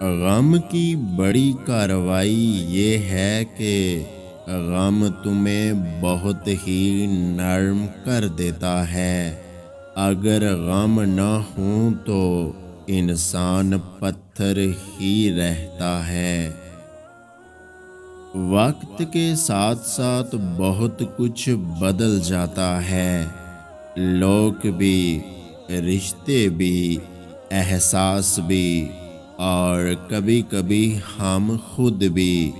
غم کی بڑی کارروائی یہ ہے کہ غم تمہیں بہت ہی نرم کر دیتا ہے۔ اگر غم نہ ہوں تو انسان پتھر ہی رہتا ہے۔ وقت کے ساتھ ساتھ بہت کچھ بدل جاتا ہے، لوگ بھی، رشتے بھی، احساس بھی، اور کبھی کبھی ہم خود بھی۔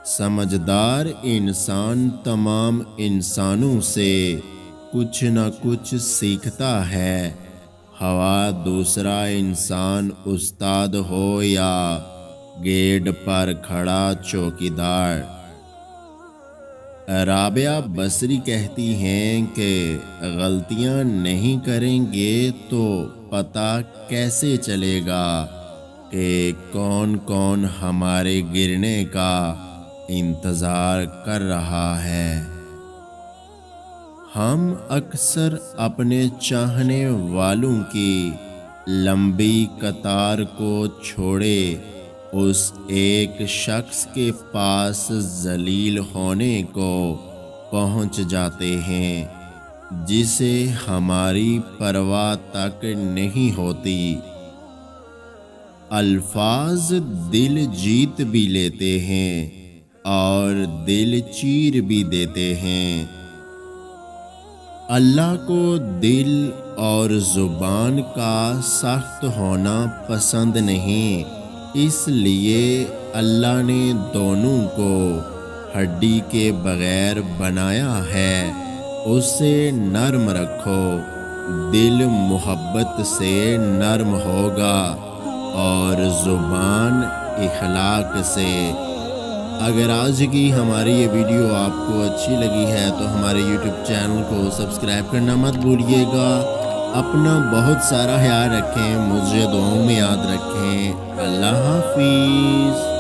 سمجھدار انسان تمام انسانوں سے کچھ نہ کچھ سیکھتا ہے، خواہ دوسرا انسان استاد ہو یا گیٹ پر کھڑا چوکیدار۔ رابعہ بصری کہتی ہیں کہ غلطیاں نہیں کریں گے تو پتہ کیسے چلے گا کہ کون کون ہمارے گرنے کا انتظار کر رہا ہے۔ ہم اکثر اپنے چاہنے والوں کی لمبی قطار کو چھوڑے اس ایک شخص کے پاس ذلیل ہونے کو پہنچ جاتے ہیں جسے ہماری پرواہ تک نہیں ہوتی۔ الفاظ دل جیت بھی لیتے ہیں اور دل چیر بھی دیتے ہیں۔ اللہ کو دل اور زبان کا سخت ہونا پسند نہیں، اس لیے اللہ نے دونوں کو ہڈی کے بغیر بنایا ہے۔ اسے نرم رکھو، دل محبت سے نرم ہوگا اور زبان اخلاق سے۔ اگر آج کی ہماری یہ ویڈیو آپ کو اچھی لگی ہے تو ہمارے یوٹیوب چینل کو سبسکرائب کرنا مت بھولیے گا۔ اپنا بہت سارا خیال رکھیں، مجھے دعاؤں میں یاد رکھیں۔ اللہ حافظ۔